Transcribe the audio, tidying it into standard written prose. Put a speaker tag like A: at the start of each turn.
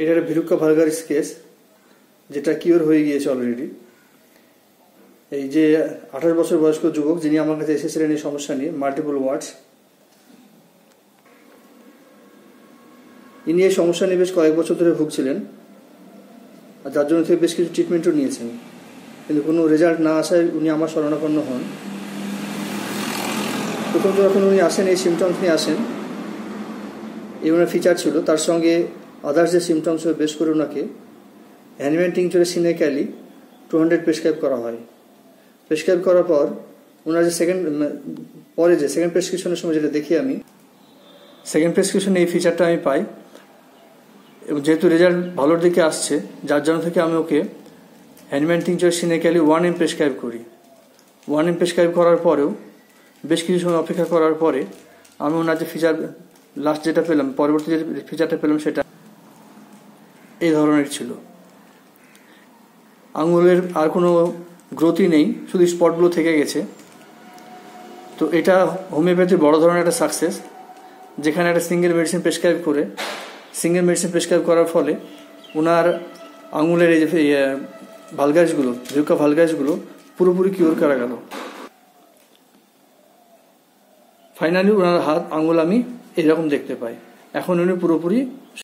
A: এটা একটা ভিরুক্কা vulgaris case, যেটা কিওর হয়ে গিয়েছে অলরেডি। এই যে 28 বছর বয়স্ক যুবক যিনি আমার কাছে এসেছিলেন এই সমস্যা নিয়ে, মাল্টিপল ওয়ার্ডস, ইনি এই সমস্যা নিয়ে বেশ কয়েক বছর ধরে ভুগছিলেন, আর যার জন্য থেকে বেশ কিছু ট্রিটমেন্টও নিয়েছেন, কিন্তু কোনো রেজাল্ট না আসায় উনি আমার শরণাপন্ন হন। প্রথমত যখন উনি আসেন, এই সিমটমস নিয়ে আসেন, এই ওনার ফিচার ছিল, তার সঙ্গে আদার্স যে সিমটমস বেশ করে ওনাকে হ্যানিম্যান টিংচারে সিনেক্যালি 200 প্রেসক্রাইব করা হয়। প্রেসক্রাইব করার পর ওনার যে সেকেন্ড প্রেসক্রিপশনের সময় যেটা দেখি আমি, সেকেন্ড প্রেসক্রিপশনে এই ফিচারটা আমি পাই, এবং যেহেতু রেজাল্ট ভালোর দিকে আসছে, যার জন্য থেকে আমি ওকে হ্যানিম্যান টিংচার সিনেক্যালি 1 mg প্রেসক্রাইব করি। 1 mg প্রেসক্রাইব করার পরেও বেশ কিছু সময় অপেক্ষা করার পরে আমি ওনার যে ফিচার লাস্ট যেটা পেলাম, পরবর্তী যে ফিচারটা পেলাম, সেটা এই ধরনের ছিল। আঙুলের আর কোনো গ্রোথই নেই, শুধু স্পটগুলো থেকে গেছে। তো এটা হোমিওপ্যাথির বড় ধরনের একটা সাকসেস, যেখানে একটা সিঙ্গেল মেডিসিন প্রেসক্রাইব করার ফলে ওনার আঙুলের এই যে ভালগারিসগুলো, ভিরুক্কা ভালগারিসগুলো পুরোপুরি কিওর করা গেল। ফাইনালি ওনার হাত আঙুল আমি এরকম দেখতে পাই। এখন উনি পুরোপুরি